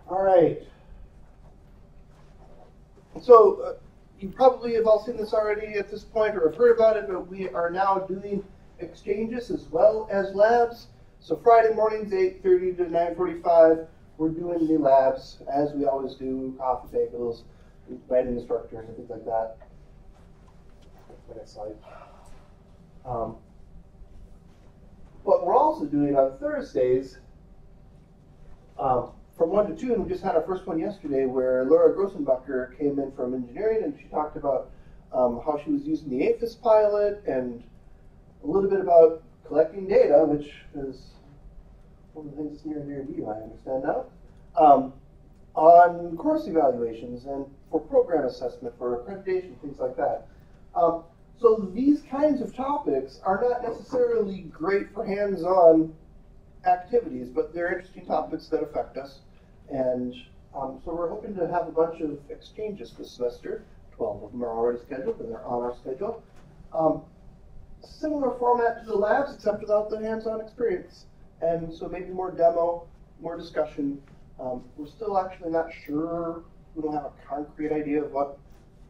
All right. So you probably have all seen this already at this point or have heard about it, but we are now doing exchanges as well as labs. So Friday mornings, 8:30 to 9:45, we're doing the labs as we always do, coffee bagels, inviting instructors and things like that. Next slide. What we're also doing on Thursdays, from 1 to 2, and we just had our first one yesterday where Laura Grossenbacher came in from engineering and she talked about how she was using the APHIS pilot and a little bit about collecting data, which is one of the things that's near and dear to you, I understand now, on course evaluations and for program assessment, for accreditation, things like that. So these kinds of topics are not necessarily great for hands-on activities, but they're interesting topics that affect us. And so we're hoping to have a bunch of exchanges this semester. 12 of them are already scheduled, and they're on our schedule. Similar format to the labs, except without the hands-on experience. And so maybe more demo, more discussion. We're still actually not sure. We don't have a concrete idea of what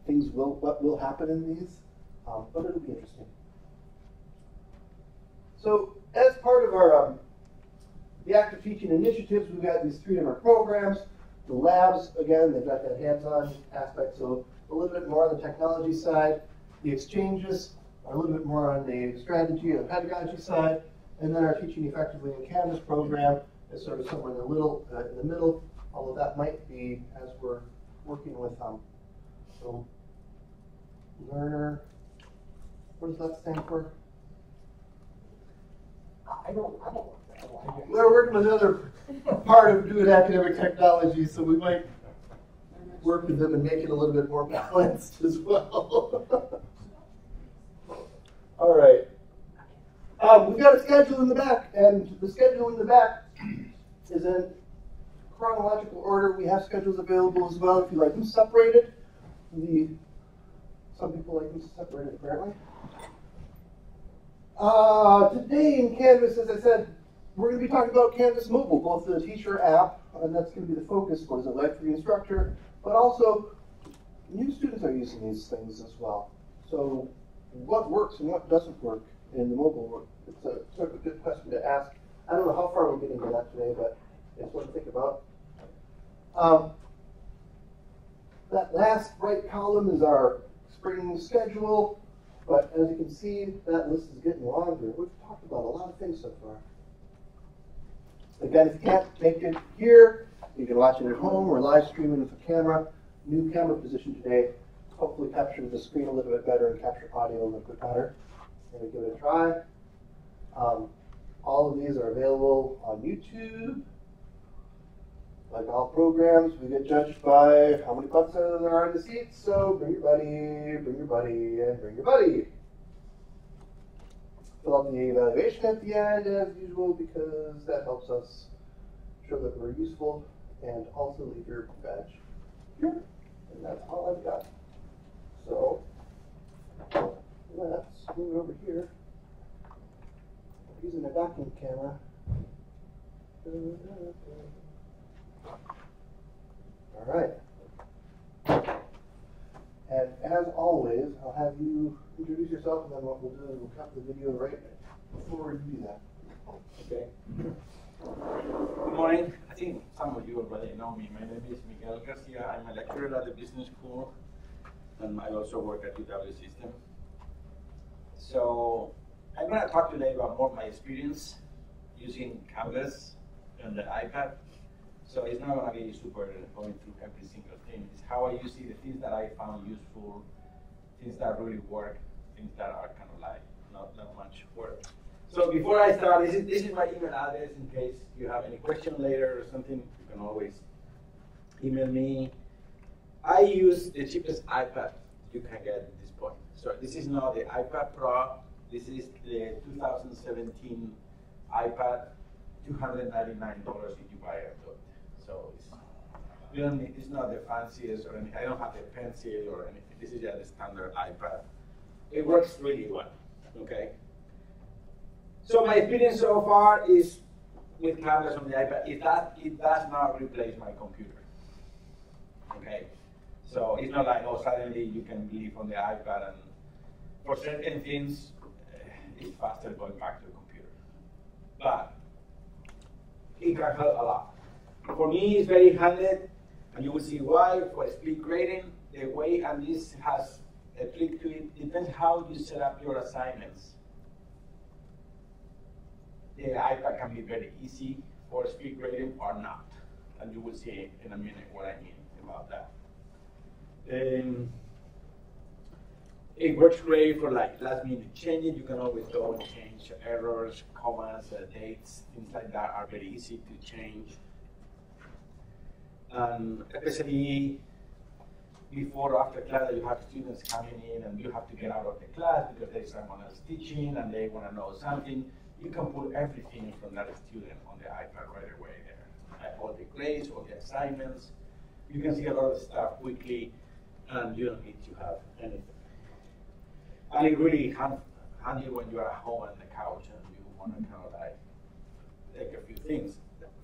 will happen in these, but it'll be interesting. So as part of our the active teaching initiatives, we've got these 3 different programs. The labs, again, they've got that hands-on aspect, so a little bit more on the technology side. The exchanges are a little bit more on the strategy and pedagogy side. And then our Teaching Effectively in Canvas program is sort of somewhere in the middle, although that might be as we're working with so learner. What does that stand for? I don't. We're working with another part of doing academic technology, so we might work with them and make it a little bit more balanced as well. All right. We've got a schedule in the back, and the schedule in the back is in chronological order. We have schedules available as well if you like them separated. Some people like them separated, apparently. Today in Canvas, as I said, we're going to be talking about Canvas Mobile, both the teacher app, and that's going to be the focus, what is it like for the instructor, but also new students are using these things as well. So what works and what doesn't work in the mobile work? It's a sort of a good question to ask. I don't know how far we're getting into that today, but it's one to think about. That last right column is our spring schedule, but as you can see, that list is getting longer. We've talked about a lot of things so far. Again, if you can't make it here, you can watch it at home or live streaming with a camera. New camera position today. Hopefully capture the screen a little bit better and capture audio a little bit better. Let me give it a try. All of these are available on YouTube. Like all programs, we get judged by how many butts there are in the seats. So bring your buddy, and bring your buddy. Fill out the evaluation at the end as usual because that helps us show that we're useful, and also leave your badge here. And that's all I've got. So let's move over here. Using a vacuum camera. All right. And as always, I'll have you introduce yourself, and then what we'll do is we'll cut the video right before we do that. Okay. Good morning. I think some of you already know me. My name is Miguel Garcia. I'm a lecturer at the business school, and I also work at UW System. So I'm going to talk today about more of my experience using Canvas and the iPad. So it's not going to be super going through every single thing. It's how I use it, the things that I found useful, things that really work, things that are kind of like not much work. So before I start, this is my email address in case you have any question later or something. You can always email me. I use the cheapest iPad you can get at this point. So this is not the iPad Pro. This is the 2017 iPad, $299 if you buy it. So it's not the fanciest or anything. I don't have the pencil or anything. This is just the standard iPad. It works really well, okay? So my experience so far is with Canvas on the iPad, it does not replace my computer. Okay, so it's not like, oh, suddenly you can live on the iPad, and for certain things, it's faster going back to the computer. But it can help a lot. For me, it's very handy, and you will see why. For speed grading, the way, and this has a trick to it, depends how you set up your assignments. The iPad can be very easy for speed grading or not, and you will see in a minute what I mean about that. It works great for like last minute changes. You can always go and change errors, commas, dates, things like that are very easy to change. Especially before or after class, you have students coming in and you have to get out of the class because there's someone else teaching and they want to know something. You can put everything from that student on the iPad right away there. All the grades, all the assignments. You can see a lot of stuff quickly, and you don't need to have anything. And it really handy when you're at home on the couch and you want to kind of like take a few things.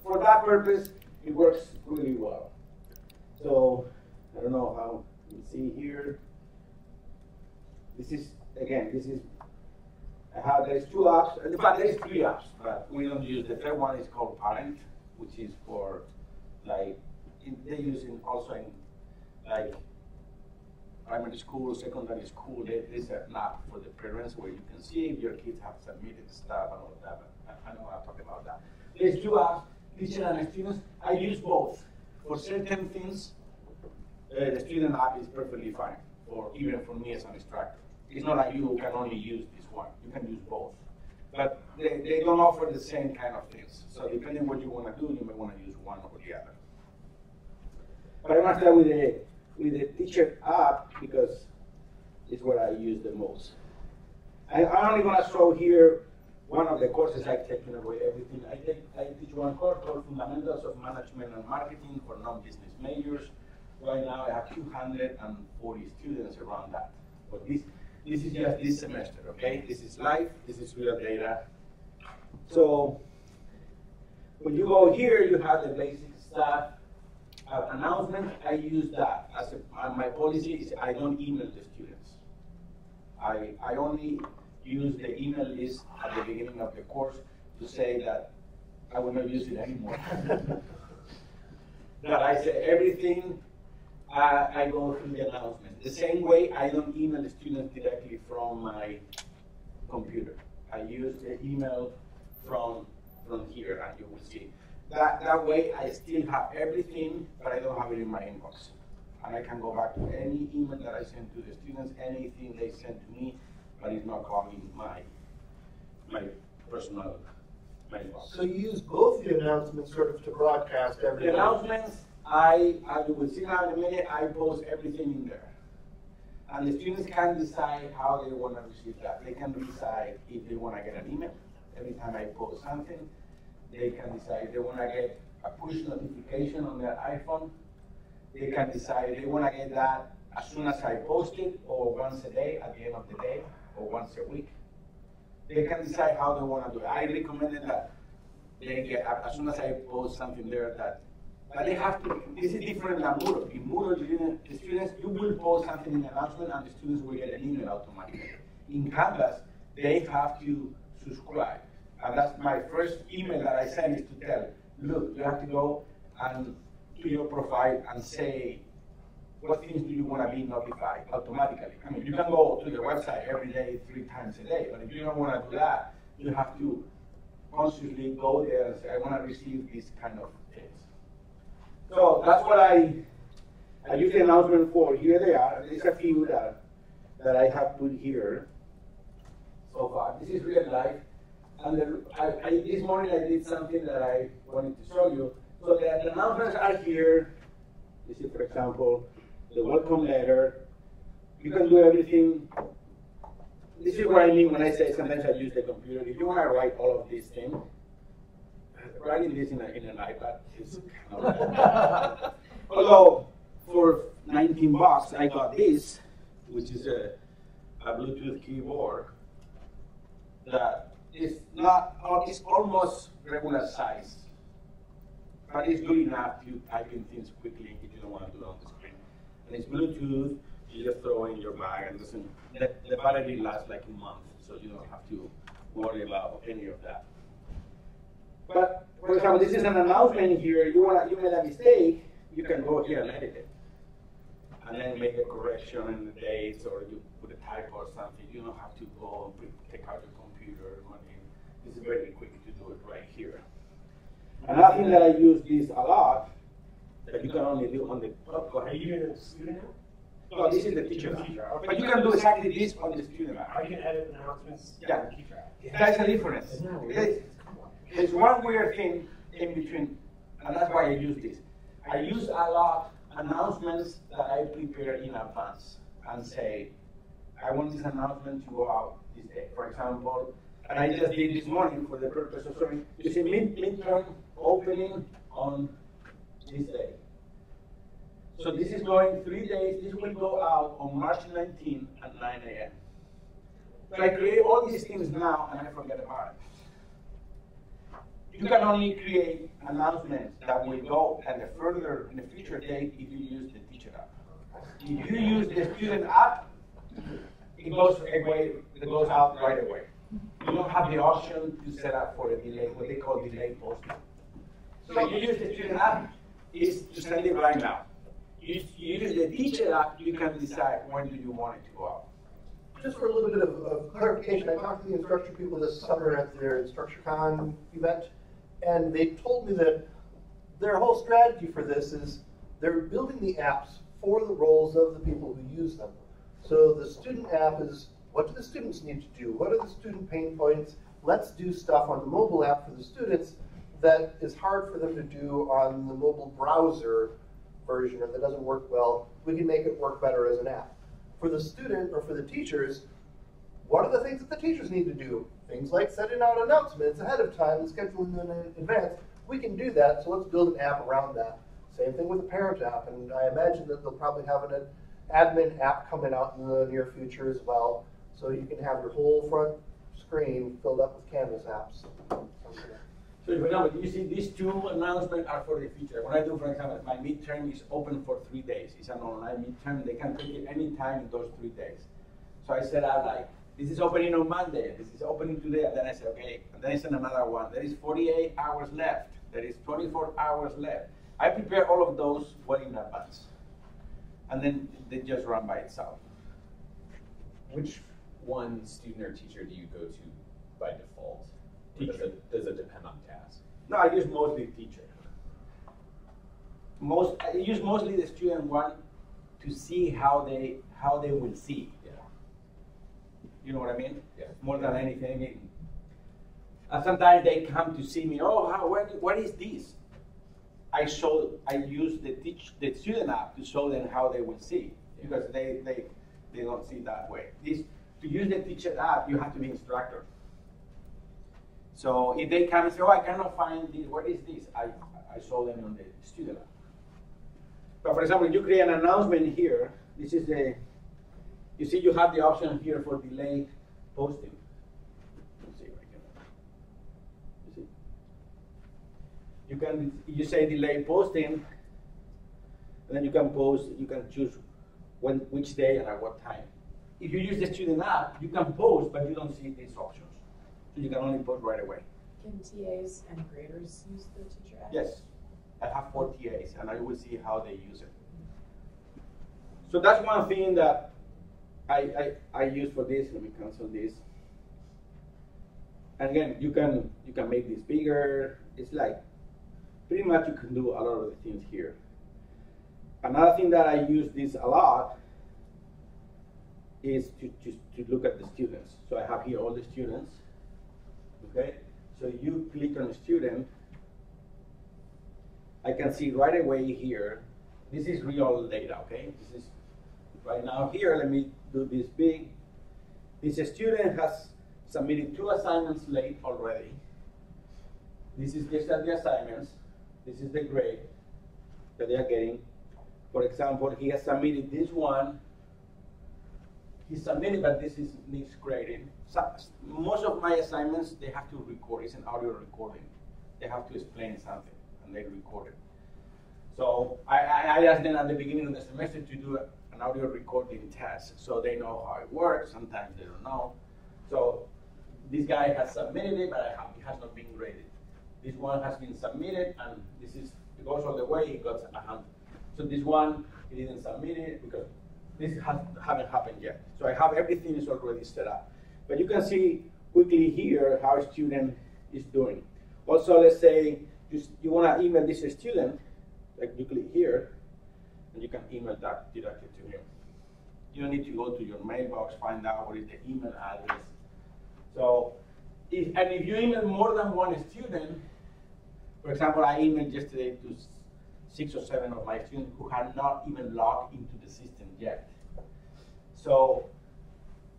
For that purpose, it works really well. So I don't know how you see here. This is, again, there's 2 apps, in fact there's 3 apps, but we don't use, the third one is called Parent, which is for like, they use it also in like primary school, secondary school. There's an app for the parents where you can see if your kids have submitted stuff and all of that, but I know I'll talk about that. There's 2 apps, teacher and students. I use both. For certain things, the student app is perfectly fine, or even for me as an instructor. It's not like you can only use this one. You can use both. But they don't offer the same kind of things. So depending on what you want to do, you may want to use one or the other. But I want to start with the teacher app because it's what I use the most. I'm only going to show here one of the courses I take in away everything. I teach one course called Fundamentals of Management and Marketing for Non-Business Majors. Right now I have 240 students around that. But this is just this semester, okay? This is live, this is real data. So when you go here, you have the basic stuff. Announcement, I use that. My policy is I don't email the students. I only use the email list at the beginning of the course to say that I will not use it anymore. That I say everything, I go through the announcement. The same way, I don't email the students directly from my computer. I use the email from here, and you will see. That way, I still have everything, but I don't have it in my inbox. And I can go back to any email that I send to the students, anything they send to me, but it's not calling my personal mailbox. So you use both the announcements sort of to broadcast everything? The announcements, I will see now in a minute, I post everything in there. And the students can decide how they want to receive that. They can decide if they want to get an email every time I post something. They can decide if they want to get a push notification on their iPhone. They can decide if they want to get that as soon as I post it, or once a day at the end of the day, or once a week. They can decide how they want to do it. I recommend that they get, as soon as I post something there, that but they have to, this is different than Moodle. In Moodle, the students, you will post something in the announcement and the students will get an email automatically. In Canvas, they have to subscribe. And that's my first email that I send is to tell, look, you have to go and to your profile and say, what things do you want to be notified automatically? I mean, you can go to the website every day, 3 times a day, but if you don't want to do that, you have to consciously go there and say, I want to receive these kind of things. So that's what I use the announcement for. Here they are. There's a few that I have put here so far. This is real life. And this morning I did something that I wanted to show you. So the announcements are here. This is, for example, the welcome letter. You can do everything. This is what I mean when I say sometimes I use the computer. If you want to write all of these things, writing this in an iPad is kind of although for $19 I got this, which is a Bluetooth keyboard that is not, it's almost regular size. But it's good enough to type in things quickly if you don't want to do it on the screen. And it's Bluetooth, you just throw it in your bag, and the battery lasts like a month, so you don't have to worry about any of that. But for example, this is an announcement here. You made a mistake, you can go here and edit it. And then make a correction in the dates, or you put a typo or something. You don't have to go and take out your computer. This is very quick to do it right here. Another thing that I use this a lot, that you can only do on the, Are you doing a student app? no, this is the teacher app. But you can do exactly this on the student app. Or you can edit announcements Yeah. on the teacher app. That's the difference. There's one weird thing in between, and that's why I use this. I use a lot announcements that I prepare in advance and say, I want this announcement to go out this day. For example, and I just did this morning for the purpose of showing, you see midterm opening on this day. So this is going 3 days. This will go out on March 19 at 9 a.m. So I create all these things now and I forget about it. You can only create announcements that will go at a further in a future date if you use the teacher app. If you use the student app, it goes away, it goes out right away. You don't have the option to set up for a delay, what they call delay posting. So if you use the student app, is to send it right now. If you use the teacher app, you can decide when do you want it to go out. Just for a little bit of clarification, I talked to the instructor people this summer at their InstructureCon event, and they told me that their whole strategy for this is they're building the apps for the roles of the people who use them. So the student app is, what do the students need to do? What are the student pain points? Let's do stuff on the mobile app for the students that is hard for them to do on the mobile browser version, or that doesn't work well. We can make it work better as an app. For the student or for the teachers, what are the things that the teachers need to do? Things like sending out announcements ahead of time and scheduling them in advance. We can do that, so let's build an app around that. Same thing with the parent app, and I imagine that they'll probably have an admin app coming out in the near future as well, so you can have your whole front screen filled up with Canvas apps. So for example, you see these two announcements are for the future. What I do, for example, my midterm is open for 3 days. It's an online midterm. They can take it any time in those 3 days. So I set out like, this is opening on Monday, this is opening today, and then I say, okay, and then I send another one. There is 48 hours left. There is 24 hours left. I prepare all of those well in advance. And then they just run by itself. Which one student or teacher do you go to by default? Or Teacher. Does it depend on task? No, I use mostly teacher. I use mostly the student one to see how they will see. Yeah. You know what I mean? Yeah. More than anything. And sometimes they come to see me. Oh, what is this? I use the student app to show them how they will see, because they don't see that way. To use the teacher app, you have to be instructor. So if they come and say, oh, I cannot find this, what is this? I show them on the student app. But for example, you create an announcement here. This is you see you have the option here for delay posting. Let's see if I can, you see? You say delay posting, and then you can choose which day and at what time. If you use the student app, you can post, but you don't see these options. So you can only post right away. Can TAs and graders use the teacher app? Yes, I have 4 TAs, and I will see how they use it. So that's one thing that I use for this. Let me cancel this. And again, you can make this bigger. It's like pretty much you can do a lot of the things here. Another thing that I use this a lot is to look at the students. So I have here all the students. Okay, so you click on a student. I can see right away here. This is real data. Okay, this is right now here. Let me do this big. This student has submitted 2 assignments late already. These are the assignments. This is the grade that they are getting. For example, he has submitted this one. He submitted, but this needs grading. So most of my assignments, they have to record. It's an audio recording. they have to explain something, and they record it. So I asked them at the beginning of the semester to do an audio recording test, so they know how it works. Sometimes they don't know. So this guy has submitted it, but it has not been graded. This one has been submitted, and it goes all the way. It got 100. So this one, he didn't submit it because this haven't happened yet. So I have everything is already set up. But you can see quickly here how a student is doing. Also, let's say you want to email this student, like you click here, and you can email that directly to him. You don't need to go to your mailbox, find out what is the email address. So, if you email more than one student, for example, I emailed yesterday to 6 or 7 of my students who had not even logged into the system yet. So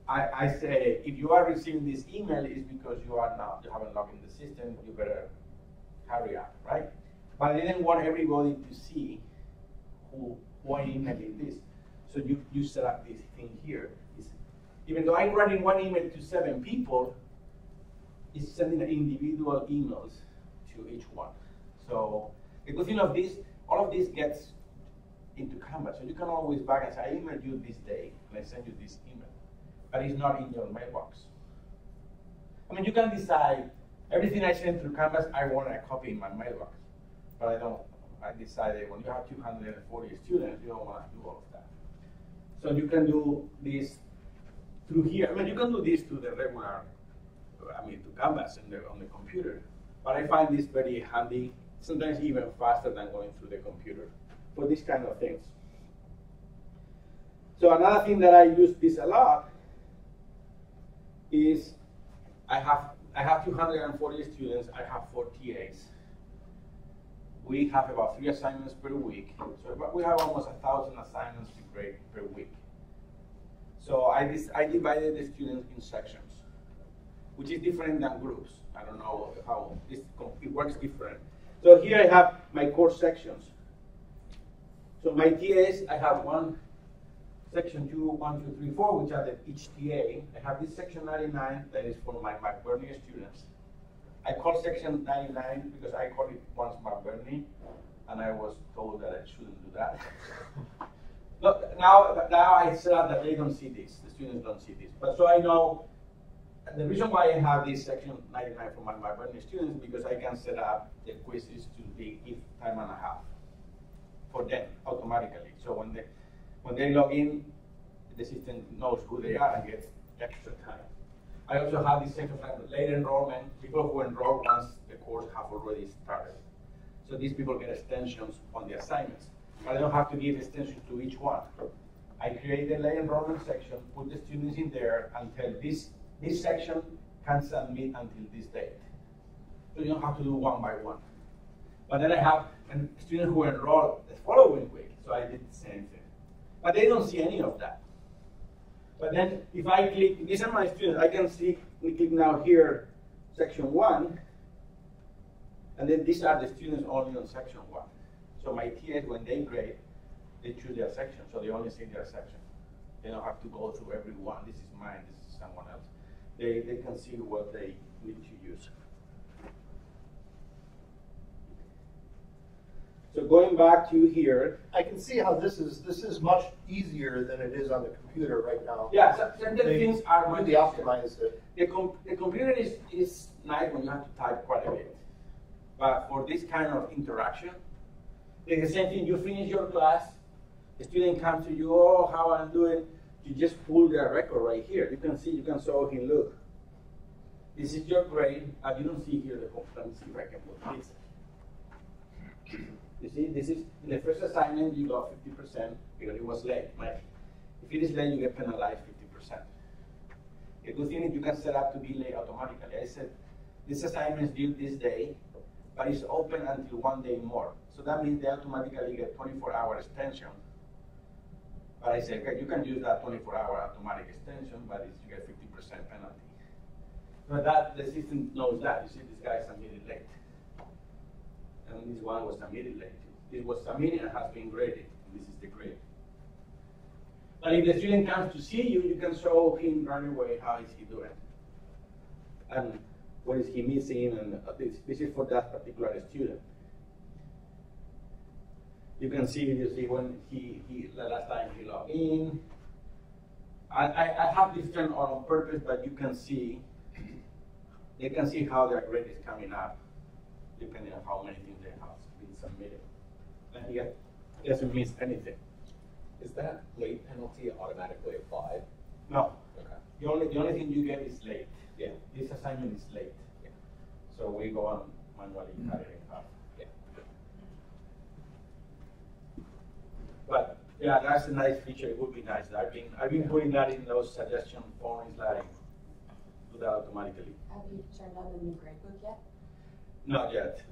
I say, if you are receiving this email, it's because you haven't logged in the system, you better hurry up, right? But I didn't want everybody to see who I'm emailing this. So you set up this thing here. Even though I'm writing one email to 7 people, it's sending individual emails to each one. So the good thing of this, all of this gets into Canvas. So you can always back and say, I emailed you this day, and I send you this email. But it's not in your mailbox. I mean, you can decide, everything I send through Canvas, I want a copy in my mailbox. But I don't. I decided when you have 240 students, you don't want to do all of that. So you can do this through here. I mean, you can do this through the regular, to Canvas on the computer. But I find this very handy, sometimes even faster than going through the computer for these kind of things. So another thing that I use this a lot is I have 240 students, I have 4 TAs. We have about 3 assignments per week. So we have almost 1,000 assignments to grade per week. So I divided the students in sections, which is different than groups. I don't know how it works different. So here I have my course sections. So my TAs, I have section 2, 1, 2, 3, 4, which are each TA. I have this section 99 that is for my McBurney students. I call section 99 because I called it once McBurney, and I was told that I shouldn't do that. Look, now I set up that they don't see this, the students don't see this. But so I know, the reason why I have this section 99 for my McBurney students is because I can set up the quizzes to be give time and a half for them automatically. So when they log in, the system knows who they are and gets extra time. I also have this section for late enrollment, people who enroll once the course have already started. So these people get extensions on the assignments. But I don't have to give extensions to each one. I create the late enrollment section, put the students in there, and tell this section can submit until this date. So you don't have to do one by one. But then I have students who enroll the following week, so I did the same thing. But they don't see any of that. But then if I click, these are my students, I can see, we click now here, section 1, and then these are the students only on section 1. So my TAs, when they grade, they choose their section, so they only see their section. They don't have to go through every one. This is mine, this is someone else. They can see what they need to use. So going back to here, I can see how this is much easier than it is on the computer right now. yeah, certain things are much really easier. optimized it. The computer is nice when you have to type quite a bit. But for this kind of interaction, it's the same thing. You finish your class, the student comes to you, oh, how I'm doing. You just pull their record right here. You can see, you can show him, look, this is your grade. You don't see here the whole. Let me see if I can put this. You see, this is in the first assignment you got 50% because it was late. If it is late, you get penalized 50%. The good thing is you can set up to be late automatically. I said this assignment is due this day, but it's open until 1 day more. So that means they automatically get 24-hour extension. But I said, okay, you can use that 24-hour automatic extension, but you get 50% penalty. But that the system knows that. You see, this guy submitted late. And this one was submitted late. It was submitted and has been graded. This is the grade. But if the student comes to see you, you can show him right away how is he doing. And what is he missing, and this is for that particular student. You can see, when he the last time he logged in. I have this turned on purpose, but you can see, they can see how their grade is coming up, depending on how many things they have been submitted. And he doesn't miss anything. Is that late penalty automatically applied? No. Okay. The only thing you get is late. Yeah. This assignment is late. Yeah. So we go on manually cut it in half. Yeah. But yeah, that's a nice feature. It would be nice. I've been putting that in those suggestion forms, like do that automatically. Have you turned on the new gradebook yet? Not yet.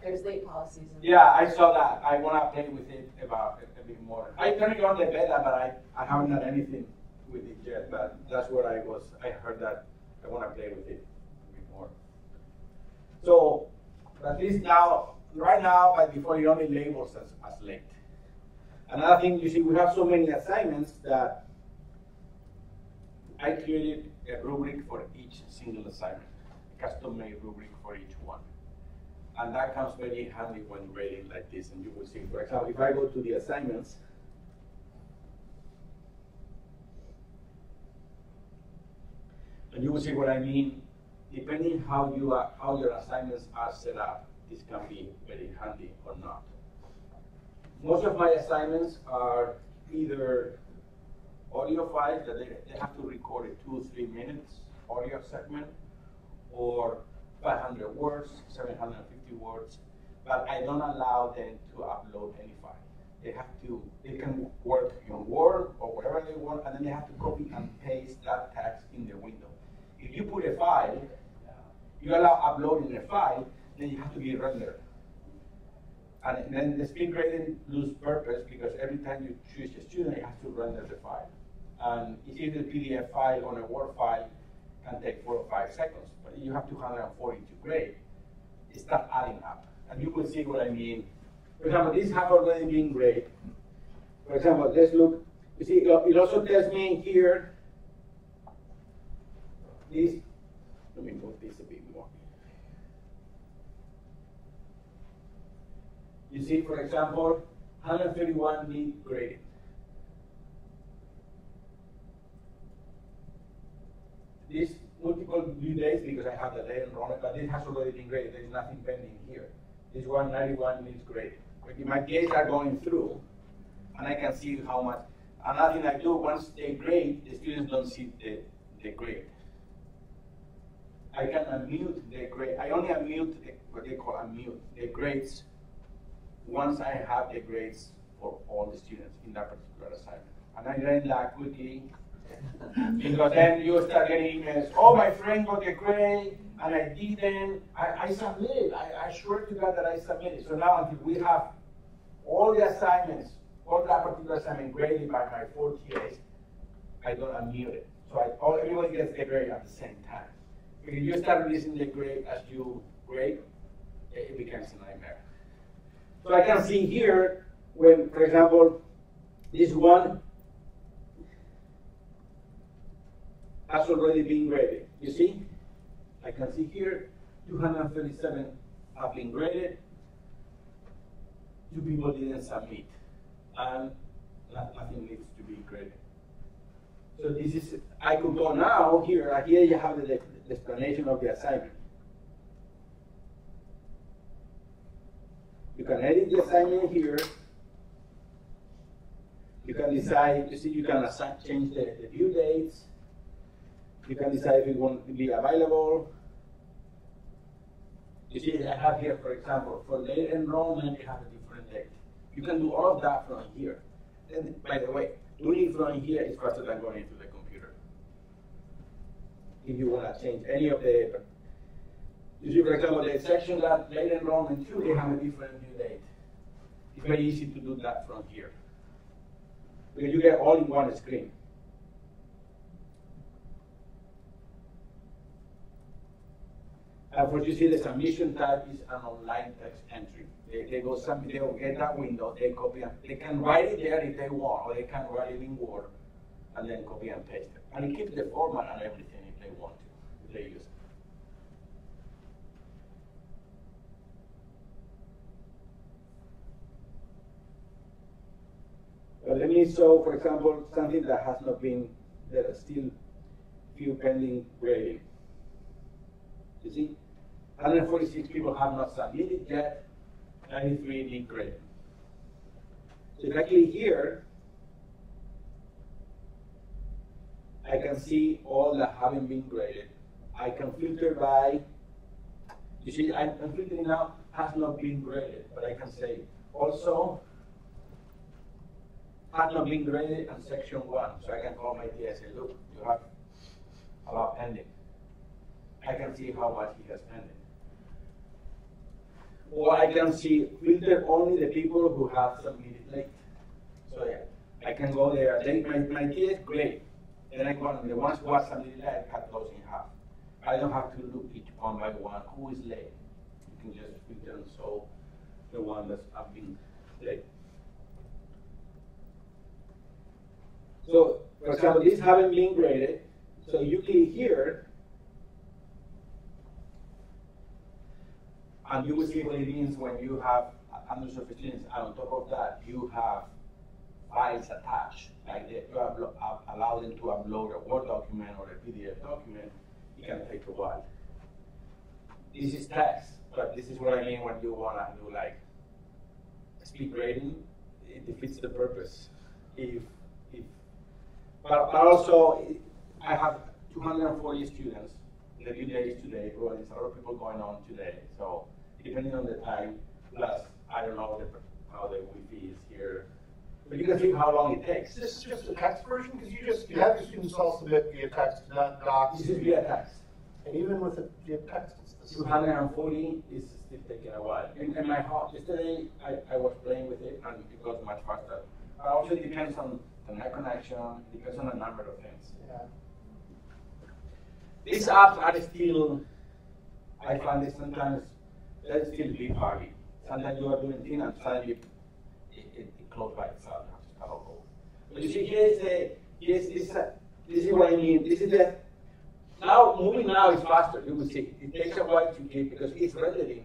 There's late policies. Yeah, I saw that. I want to play with it about a bit more. I turned it on the beta, but I haven't done anything with it yet. But that's where I was. I heard that I want to play with it a bit more. So at least now, right now, by default, it only labels as late. Another thing, you see, we have so many assignments that I created a rubric for each single assignment, a custom-made rubric for each one. And that comes very handy when grading like this. And you will see, for example, if I go to the assignments, and you will see what I mean. Depending how your assignments are set up, this can be very handy or not. Most of my assignments are either audio files that they have to record a 2 or 3 minutes audio segment, or 500 words, 750 words, but I don't allow them to upload any file. They can work in Word or whatever they want, and then they have to copy and paste that text in the window. If you put a file, you allow uploading a file, then you have to be rendered. And then the speed grading loses purpose because every time you choose a student, you have to render the file. And it's either a PDF file or a Word file can take 4 or 5 seconds, but you have 240 to grade. It's not adding up. And you will see what I mean. For example, these have already been graded. For example, let's look. You see, it also tells me here, this, let me move this a bit more. You see, for example, 131 need grading. This multiple due days because I have the late enrollment, but this has already been graded. There is nothing pending here. This 191 needs grading. Like my grades are going through, and I can see how much. Another thing I do, once they grade, the students don't see the grade. I can unmute the grade. I only unmute what they call unmute the grades once I have the grades for all the students in that particular assignment. And I learn that quickly because then you start getting emails, oh, my friend got a grade and I didn't. I submitted. I swear to God that I submitted. So now until we have all the assignments, all that particular assignment graded by my 4 TAs, I don't unmute it. So everybody gets the grade at the same time. If you start releasing the grade as you grade, it becomes a nightmare. So I can see here when, for example, this one has already been graded. You see? I can see here 237 have been graded. 2 people didn't submit, and nothing needs to be graded. So this is, I could go now here. Here you have the explanation of the assignment. You can edit the assignment here. You can decide, you see, you can change the due dates. You can decide if you want to be available. You see, I have here, for example, for late enrollment, you have a different date. You can do all of that from here. And by the way, doing it from here is faster than going into the computer. If you want to change any of the, you see, for example, the section that late enrollment 2, they have a different due date. It's very easy to do that from here because you get all in one screen. And for you see, the submission type is an online text entry. They go submit, they will get that window, they copy and they can write it there if they want, or they can write it in Word and then copy and paste it. And it keeps the format and everything if they want to, if they use it. me show, for example, something that has not been, there are still few pending grading. You see, 146 people have not submitted yet, 93 need grading. So if I click here, I can see all that haven't been graded. I can filter by, you see, I'm filtering now, has not been graded, but I can say also has not been graded in section 1. So I can call my TA and say, look, you have a lot pending. I can see how much he has pending. Or I can see filter only the people who have submitted late. So yeah, I can go there. Then my TA is great. Then I go on the ones who are submitted late, I cut those in half. I don't have to look each one by one who is late. You can just filter and solve the one that's have been late. So, for example, these haven't been graded. So you click here, and you will see what it means when you have hundreds of students, and on top of that, you have files attached. Like you allow them to upload a Word document or a PDF document. It can take a while. This is text, but this is what I mean when you want to do like speed grading. It defeats the purpose. But also, I have 240 students. The due date is today, but there's a lot of people going on today. So depending on the time, plus I don't know how the Wi-Fi is here. But you can see how long it takes. This is just a text version because you have your students all submit via text, not docs. This is via text. And even with it via text, it's the same. 240 is still taking a while. In my house yesterday, I was playing with it and it goes much faster. But also it depends on the net connection, it depends on a number of things. Yeah. These apps are still, I find it sometimes, they're still a bit buggy. Sometimes you are doing things and suddenly it closes by itself. You have to start all over. But you see, this is what I mean. This is the, now, moving now is faster. You will see, it takes a while to get because it's rendering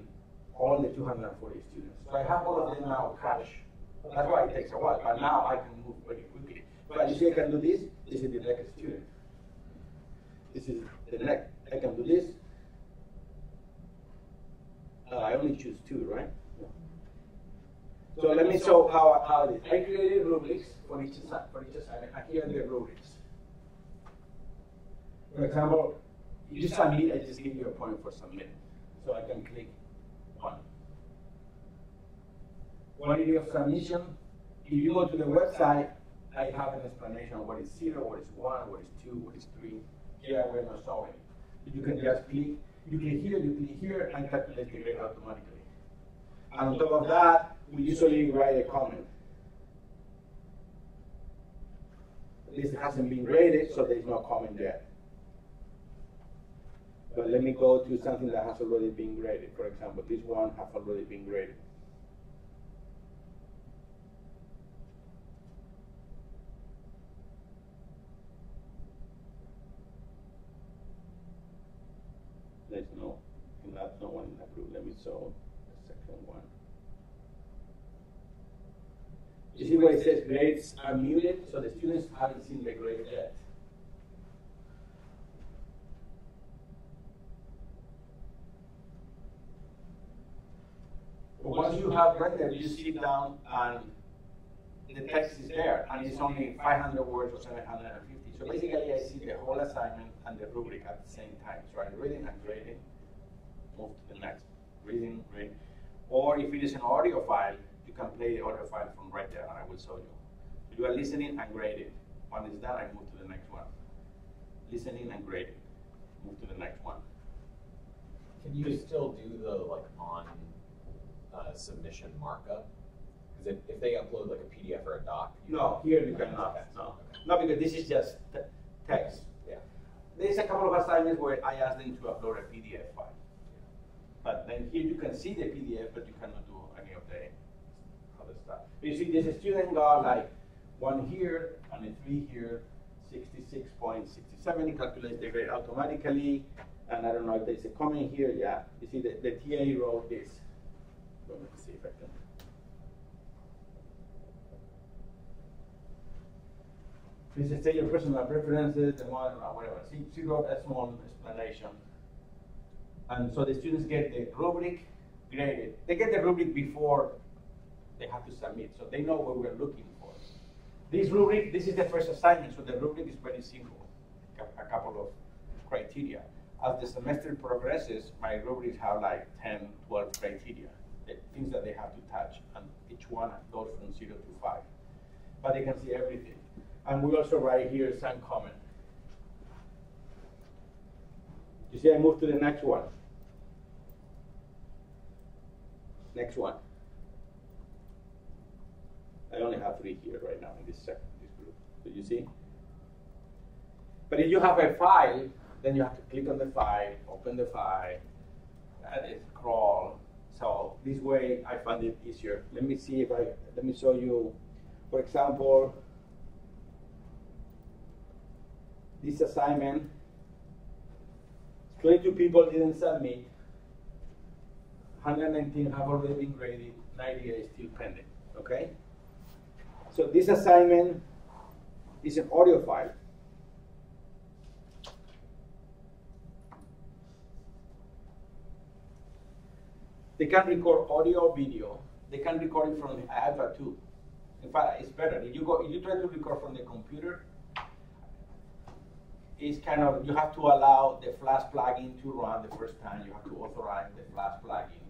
all the 240 students. So I have all of them now cached. That's why it takes a while. But now I can move very quickly. But you see, I can do this. This is the next student. This is the next. I can do this. I only choose 2, right? Yeah. So let me show how it is. I created rubrics for each assignment. And here are the rubrics. For example, you submit, I just give you a point for submit. So I can click 1. Quantity of submission. If you go to the website, I have an explanation of what is 0, what is 1, what is 2, what is 3. Here we're not showing. You can just click. You click here, and calculate the grade automatically. And on top of that, we usually write a comment. This hasn't been graded, so there's no comment there. But let me go to something that has already been graded. For example, this one has already been graded. That's no one approved. Let me show the second one. You see where it says grades are muted, so the students haven't seen the grade yet. But once you have rendered, you sit down and the text is there, and it's only 500 words or 750. So basically, I see the whole assignment and the rubric at the same time. So I'm reading and grading. Move to the next. Reading, read. Or if it is an audio file, you can play the audio file from right there, and I will show you. You are listening and grading. When it's done, I move to the next one. Listening and grading. Move to the next one. Can you still do the on submission markup? Because if they upload like a PDF or a doc, no, here you cannot. Okay. No. No, because this is just text. Yeah. There's a couple of assignments where I ask them to upload a PDF file. But then here you can see the PDF, but you cannot do any of the other stuff. You see, this student got like 1 here and a 3 here, 66.67. It calculates the grade automatically. And I don't know if there's a comment here. Yeah, you see the TA wrote this. Let me see if I can. Please state your personal preferences and whatever. She wrote a small explanation. And so the students get the rubric graded. They get the rubric before they have to submit, so they know what we're looking for. This rubric, this is the first assignment, so the rubric is very simple, a couple of criteria. As the semester progresses, my rubrics have like 10, 12 criteria, the things that they have to touch, and each one goes from 0 to 5. But they can see everything. And we also write here some comment. You see, I move to the next one. Next one. I only have 3 here right now in this group. So you see? But if you have a file, then you have to click on the file, open the file, scroll. So this way I find it easier. Let me show you, for example, this assignment. 22 people didn't submit. 119 have already been graded. 98 is still pending. Okay? So this assignment is an audio file. They can record audio or video. They can record it from the iPad too. In fact, it's better. If you try to record from the computer, it's kind of, you have to allow the Flash plugin to run the first time. You have to authorize the Flash plugin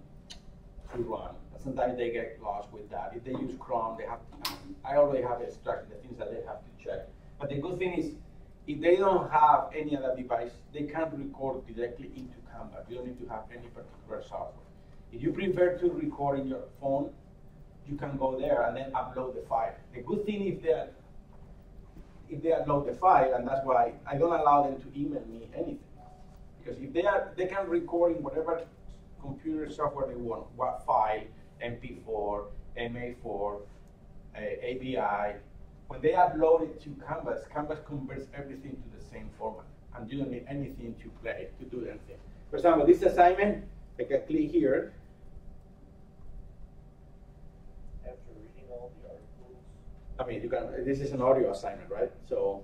to run. But sometimes they get lost with that. If they use Chrome, they have to, I already have extracted the things that they have to check. But the good thing is, if they don't have any other device, they can record directly into Canvas. You don't need to have any particular software. If you prefer to record in your phone, you can go there and then upload the file. The good thing if they upload the file, and that's why I don't allow them to email me anything. Because if they can record in whatever computer software they want, what file, MP4, MA4, AVI, when they upload it to Canvas, Canvas converts everything to the same format. And you don't need anything to play, to do anything. For example, this assignment, I can click here. After reading all the articles, I mean, you can. This is an audio assignment, right? So.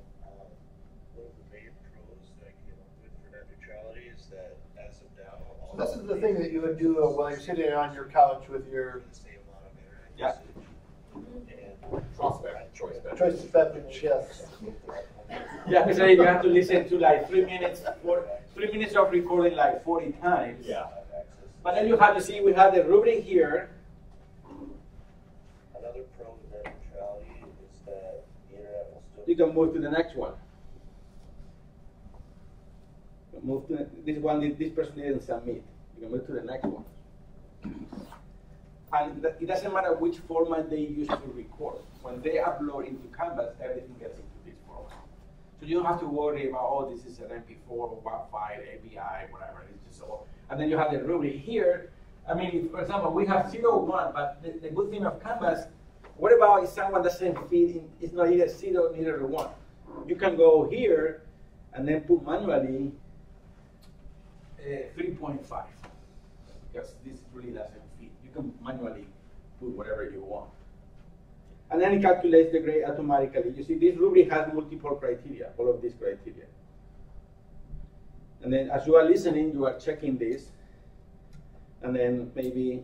one of the main pros that I came up with for net neutrality is that as of now, all So this is the thing that you would do while you're sitting on your couch with your the same amount of internet Yeah. usage. And choice of beverage, yes. Yeah, because you have to listen to like 3 minutes, 3 minutes of recording like 40 times. Yeah. But then you have to see, we have the rubric here. Another pro with net neutrality is that the internet will still. You can move to the next one. Move to this one. This person didn't submit. You can move to the next one. And it doesn't matter which format they use to record. When they upload into Canvas, everything gets into this format. So you don't have to worry about, oh, this is an MP4, WAV file, API, whatever. It's just all. And then you have the rubric here. I mean, for example, we have 0, 1, but the good thing of Canvas, what about if someone doesn't fit in, it's not either 0, neither 1. You can go here and then put manually 3.5, because this really doesn't fit. You can manually put whatever you want. And then it calculates the grade automatically. You see, this rubric has multiple criteria, all of these criteria. And then as you are listening, you are checking this. And then maybe,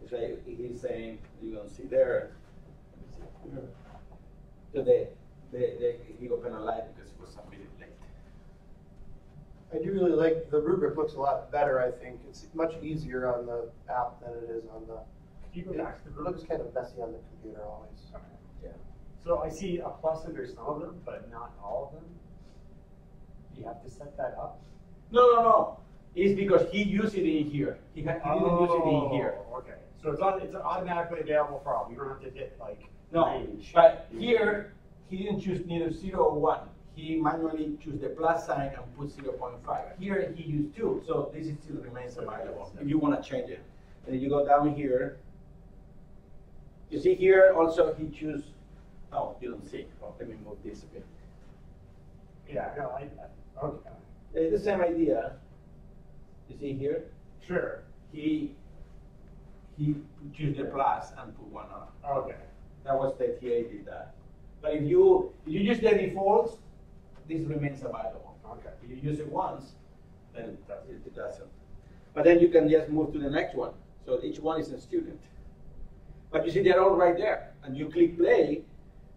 say he's saying, you don't see there. So he got penalized because it was submitted late. I do really like, the rubric looks a lot better, I think. It's much easier on the app than it is on the, Could you go back to the it looks kind of messy on the computer always. Okay. Yeah. So I see a plus under some of them, but not all of them. Do you have to set that up? No. It's because he used it in here. He didn't use it in here. Okay. So it's automatically available for all. You don't have to hit like No, range. but here, he didn't choose neither 0 or 1. He manually chose the plus sign and put 0.5. Here, he used 2, so this still remains available if you want to change it. And then you go down here. You see here, also, he chose, oh, you don't see. Oh, let me move this a bit. Yeah, no, okay. It's the same idea. You see here? Sure. He chose the plus and put 1 on. Okay. That was 38 did that. But if you use the defaults, this remains available. Okay. If you use it once, then it doesn't. But then you can just move to the next one. So each one is a student. But you see, they're all right there. And you click play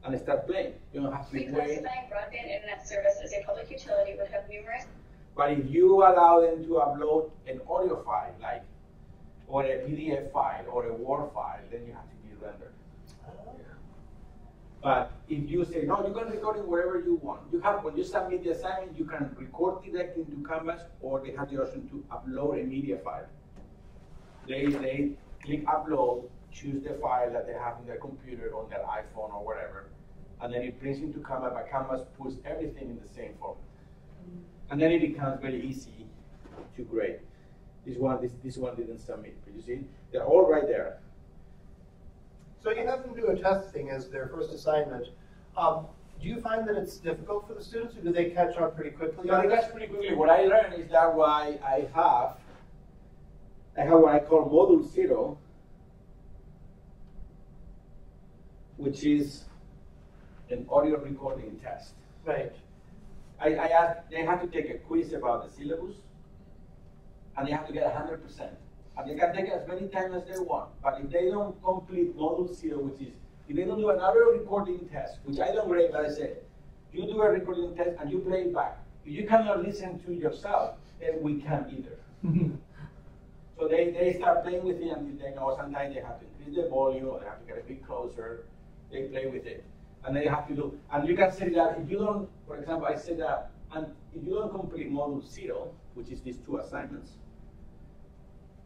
and start playing. You don't have to wait. Reclassifying broadband internet service as a public utility would have numerous. But if you allow them to upload an audio file, like, or a PDF file, or a Word file, then you have to be rendered. But if you say, no, you can record it wherever you want. You have, when you submit the assignment, you can record directly into Canvas, or they have the option to upload a media file. They click upload, choose the file that they have in their computer, on their iPhone, or whatever, and then it prints into Canvas, but Canvas puts everything in the same format. And then it becomes very easy to grade. This one didn't submit, but you see, they're all right there. So you have them do a testing as their first assignment. Do you find that it's difficult for the students, or do they catch on pretty quickly? No, they catch pretty quickly. What I learned is that why I have what I call module 0, which is an audio recording test. Right. I asked, they have to take a quiz about the syllabus, and they have to get 100%. And they can take it as many times as they want. But if they don't complete module 0, which is, if they don't do another recording test, which I don't grade, but I say, you do a recording test and you play it back. If you cannot listen to yourself, then we can't either. So they start playing with it until they know sometimes they have to increase the volume, or they have to get a bit closer. They play with it. And they have to do, and you can say that if you don't, for example, I said that, and if you don't complete module 0, which is these 2 assignments,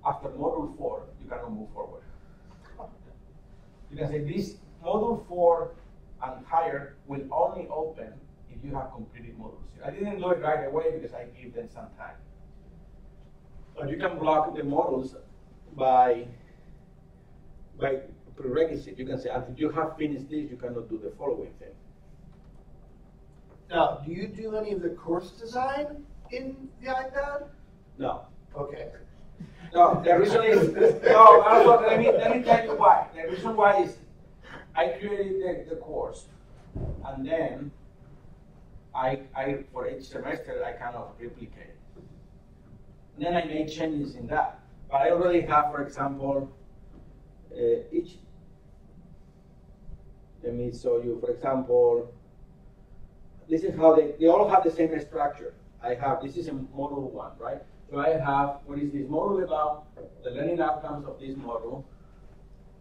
after module 4, you cannot move forward. You can say this module 4 and higher will only open if you have completed module 0. I didn't do it right away because I gave them some time. But you can block the modules by prerequisite. You can say, until you have finished this, you cannot do the following thing. Now, do you do any of the course design in the iPad? No. Okay. No, the reason is, no, also, let me tell you why. The reason why is, I created the course, and then I for each semester, I kind of replicate it. And then I made changes in that. But I already have, for example, let me show you, for example, this is how they all have the same structure. I have, this is a module 1, right? So I have, what is this module about? The learning outcomes of this module.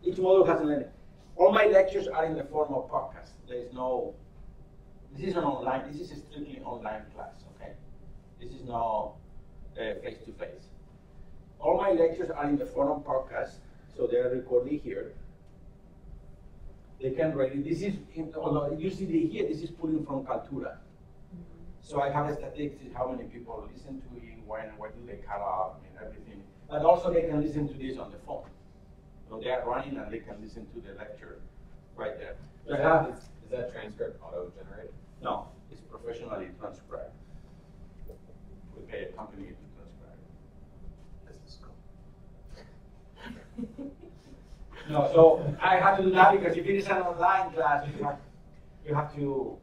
Each module has a learning. All my lectures are in the form of podcast. There is no, this is an online, this is a strictly online class, okay? This is no face-to-face. All my lectures are in the form of podcast, so they're recorded here. They can read it. This is, although you see here, this is pulling from Kaltura. So I have a statistics, how many people listen to it, when do they cut off, and everything. But also they can listen to this on the phone. So they are running and they can listen to the lecture right there. So Is that transcript auto-generated? No, it's professionally transcribed. We pay a company to transcribe it. Business school. No, so I have to do that because if it is an online class, you have to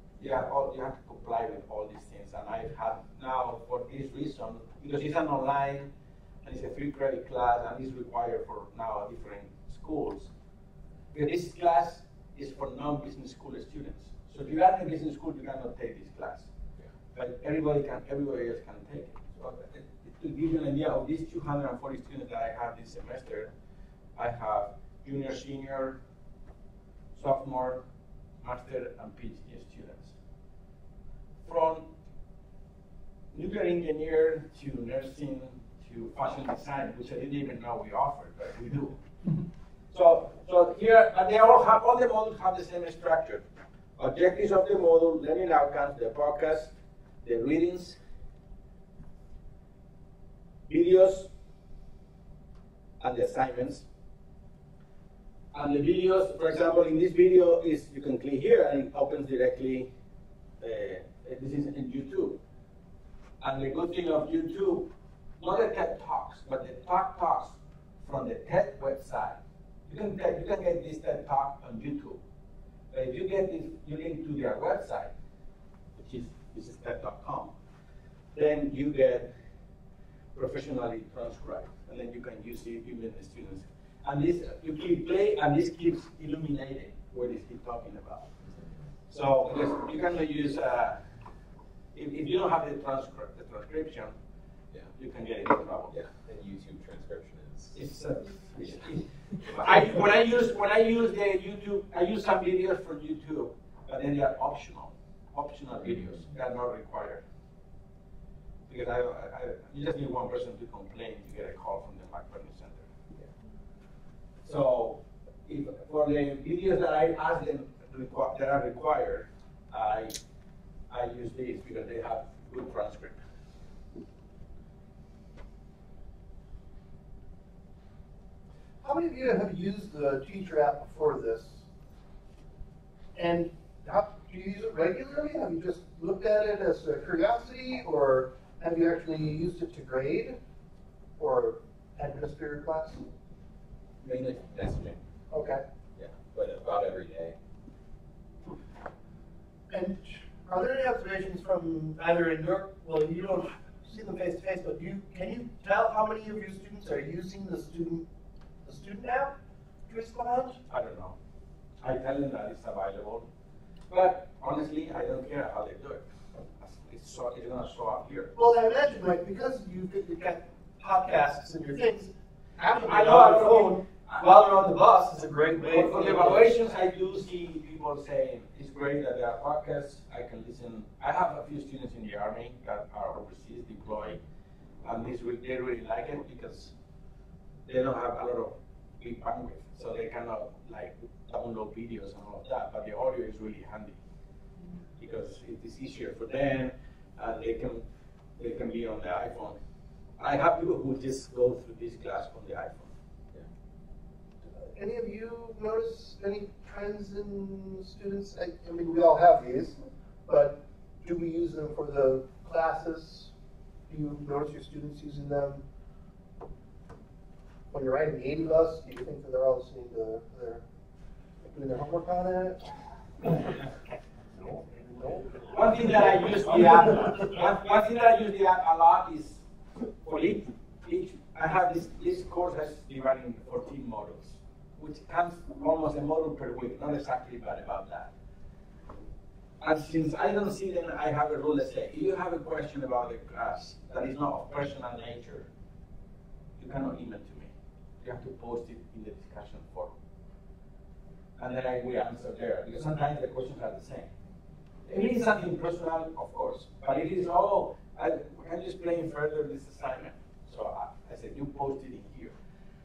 comply with all these things. And I've had now, for this reason, because it's an online and it's a free credit class and it's required for now different schools. Because this class is for non-business school students. So if you are in a business school, you cannot take this class. Yeah. But everybody else can take it. So to give you an idea of these 240 students that I have this semester, I have junior, senior, sophomore, master, and PhD students. From nuclear engineer to nursing to fashion design, which I didn't even know we offered, but we do. So here, but they all the modules have the same structure. Objectives of the module, learning outcomes, the podcast, the readings, videos, and the assignments. And the videos, for example, in this video is, you can click here and it opens directly, this is in YouTube. And the good thing of YouTube, not the TED Talks, but the Talks from the TED website. You can get this TED Talk on YouTube. But if you get this, you link to their website, which is TED.com, then you get professionally transcribed, and then you can use it even the students. And this, you keep play, and this keeps illuminating what is he talking about. So because you cannot use, if you don't have the transcription, Yeah. you can get into trouble. Yeah. And YouTube transcription is. When I use the YouTube, I use some videos from YouTube, but then they are optional videos. They are not required. Because you just need one person to complain to get a call from the Mac Learning Center. Yeah. So for the videos that I ask them that are required, I use these because they have good transcript. How many of you have used the teacher app before this? And do you use it regularly? Have you just looked at it as a curiosity, or have you actually used it to grade or administer your class? Mainly messaging. Okay. Yeah, but about every day. And are there any observations from either in your, well, you don't see them face to face, but can you tell how many of your students are using the student app to respond? I don't know. I tell them that it's available, but honestly, I don't care how they do it. It's going to show up here. Well, I imagine, like, because you've got podcasts and your things, having I it know, on your phone while they're on the bus is a great way. For the evaluations, I do see people saying it's great that there are podcasts. I can listen. I have a few students in the Army that are overseas deployed, and they really like it because they don't have a lot of big bandwidth, so they cannot like download videos and all of that. But the audio is really handy because it is easier for them, and they can be on the iPhone. I have people who just go through this class on the iPhone. Any of you notice any trends in students? I mean, we all have these, but do we use them for the classes? Do you notice your students using them when you're riding the 80 bus? Do you think that they're all listening to doing their homework on it? No. One thing that I use the app. One thing that I use the app a lot is for each. I have this course has divided into 14 modules, which comes almost a module per week. Not exactly, but about that. And since I don't see them, I have a rule that says, if you have a question about the class that is not of personal nature, you cannot email to me. You have to post it in the discussion forum. And then we answer there, because sometimes the questions are the same. If it is something personal, of course, but it is, I'm just playing further this assignment. So I said, you post it in here.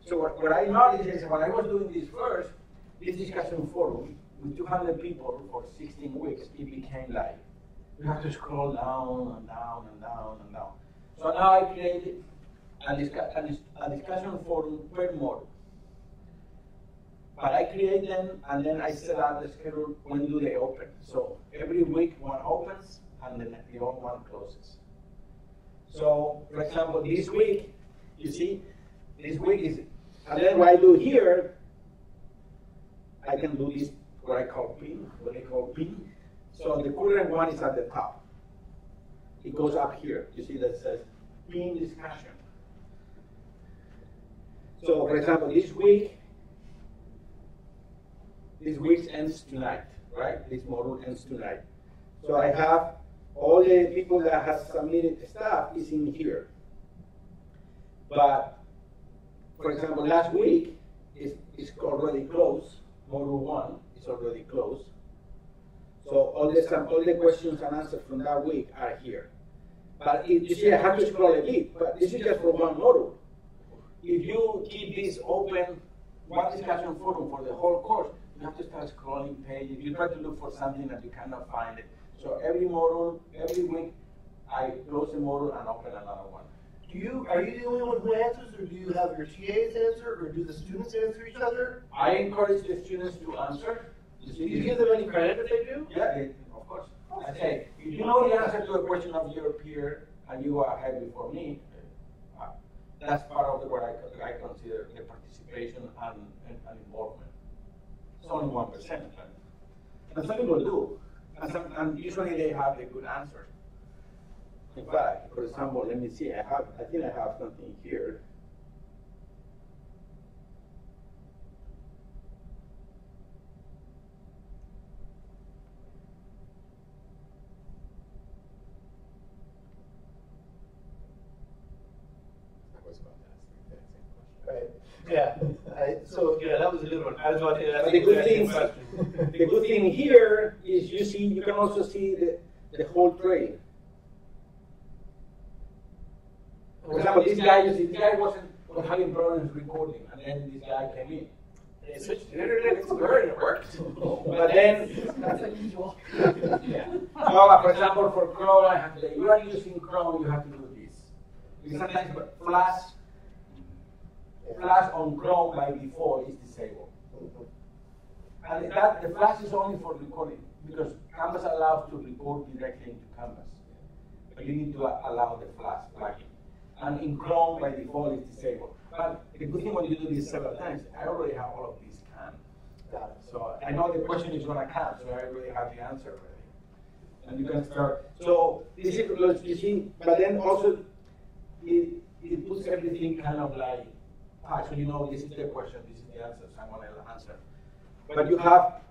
So what I noticed is when I was doing this first, this discussion forum, with 200 people for 16 weeks, it became like, you have to scroll down and down and down and down. So now I created a discussion forum per module. But I create them, and then I set out the schedule when do they open. So every week one opens, and then the other one closes. So, for example, this week, you see, this week is, and then what I do here, I can do this, what I call pin, what I call pin. So the current one is at the top. It goes up here. You see that says pin discussion. So, for example, this week ends tonight, right? This module ends tonight. So I have all the people that have submitted stuff is in here. But, for example, last week is already closed. Module 1 is already closed. So all the questions and answers from that week are here. But you see, I have to scroll a bit, but this is just for one module. If you keep this open, one discussion forum for the whole course, you have to start scrolling pages. You try to look for something that you cannot find it. So every module, every week, I close a module and open another one. Are you the only one who answers, or do you have your TAs answer, or do the students answer each other? I encourage the students to answer. Do you give them any credit if they do? Yeah, of course. I say, if you know the answer to a question of your peer and you are ahead before me, that's part of what I consider the participation and involvement. It's only 1%. And some people do. And usually they have the good answers. In fact, for example, let me see, I think I have something here. I was about to ask the exact same question. Right. Yeah. So Yeah, that was a good one. I was about to ask But the you good that thing, question. the good thing here is you can also see the whole trade. For example, this guy was having problems recording, and then this guy came in. And he switched to the internet, and it worked. But then, That's unusual. yeah. So, for example, for Chrome, I have to say, you are using Chrome, you have to do this. Because sometimes Flash on Chrome by default is disabled. And the Flash is only for recording, because Canvas allows to record directly into Canvas. But you need to allow the Flash plugin. And in Chrome, by default, it's disabled. But the good thing when you do this several times, I already have all of these canned. So I know the question is going to come, so I already have the answer ready. And you can start. So this is, you see, but then also it puts everything kind of like, so you know this is the question, this is the answer, someone else answer. But you have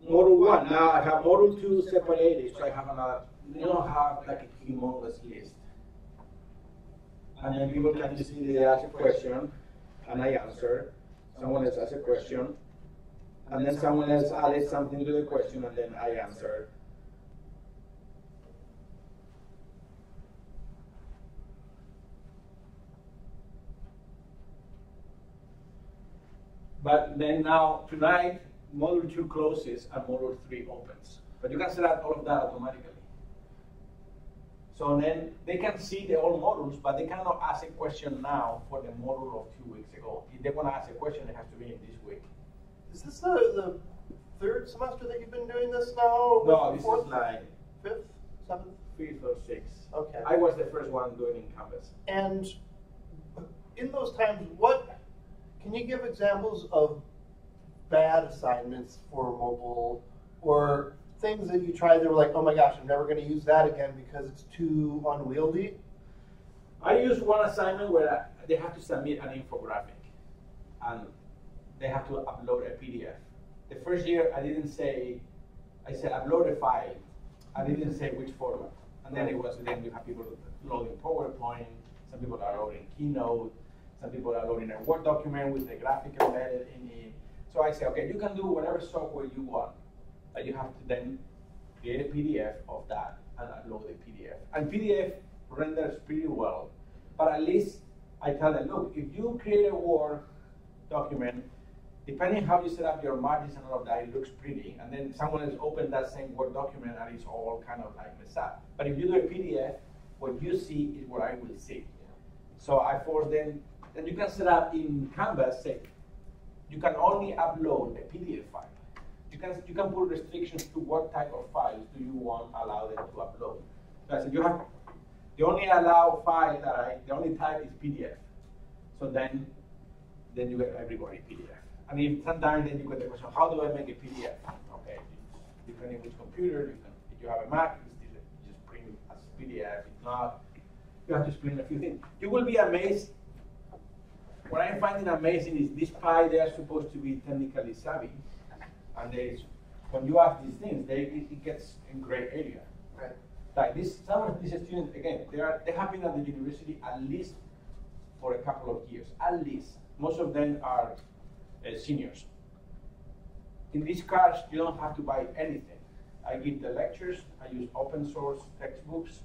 module 1. Now I have module 2 separated, so I have another. You don't have like a humongous list. And then people can just see they ask a question, and I answer. Someone else asks a question, and then someone else added something to the question, and then I answer. But then now, tonight, module 2 closes and module 3 opens. But you can set up all of that automatically. So then they can see the old modules, but they cannot ask a question now for the module of 2 weeks ago. If they want to ask a question, it has to be in this week. is this the third semester that you've been doing this now? No, this Fourth? is like Fifth? Seventh? 5th or 6th. Okay. I was the first one doing in Canvas. And in those times, can you give examples of bad assignments for mobile, or things that you tried that were like, oh my gosh, I'm never going to use that again because it's too unwieldy? I used one assignment where they have to submit an infographic, and they have to upload a PDF. The first year, I said upload a file. I didn't say which format. And then then you have people loading PowerPoint, some people are loading Keynote, some people are loading a Word document with the graphic embedded in it. So I say, okay, you can do whatever software you want, but you have to then create a PDF of that and upload the PDF. And PDF renders pretty well, but at least I tell them, look, if you create a Word document, depending how you set up your margins and all of that, it looks pretty, and then someone else opens that same Word document and it's all kind of like messed up. But if you do a PDF, what you see is what I will see. So I force them, and you can set up in Canvas, say, you can only upload a PDF file. You can put restrictions to what type of files do you want allow them to upload. So I said, the only allow file the only type is PDF. So then you get everybody PDF. I mean, sometimes then you get the question, how do I make a PDF? Okay, depending which computer, if you have a Mac, you just print it as PDF. If not, you have to explain a few things. You will be amazed. What I'm finding amazing is this Pi, they are supposed to be technically savvy. And when you ask these things, it gets in gray area. Right. Like some of these students, again, they have been at the university at least for a couple of years, at least. Most of them are seniors. In these cards, you don't have to buy anything. I give the lectures, I use open source textbooks,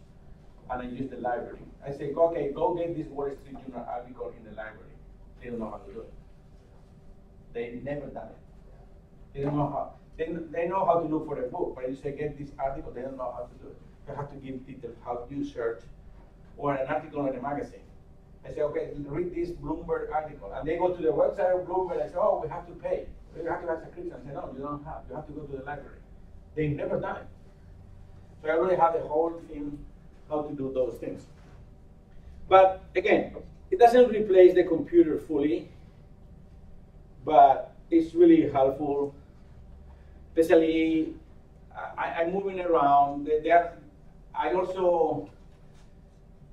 and I use the library. I say, okay, go get this Wall Street Journal article in the library. They don't know how to do it. They never done it. They don't know how. They know how to look for a book, but you say get this article, they don't know how to do it. You have to give details how you search, or an article in a magazine. I say, okay, read this Bloomberg article, and they go to the website of Bloomberg and say, oh, we have to pay. We have to have subscription. I say, no, you don't have. You have to go to the library. They've never done it. So I already have the whole thing how to do those things. But again, it doesn't replace the computer fully, but it's really helpful. especially I'm moving around. I also,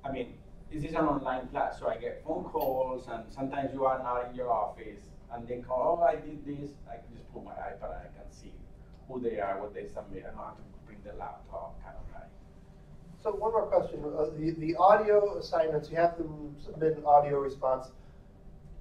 I mean, this is an online class, so I get phone calls, and sometimes you are not in your office, and they call, oh, I did this. I can just pull my iPad and I can see who they are, what they submit. I don't have to bring the laptop, kind of guy. So one more question. The audio assignments, you have them submit an audio response.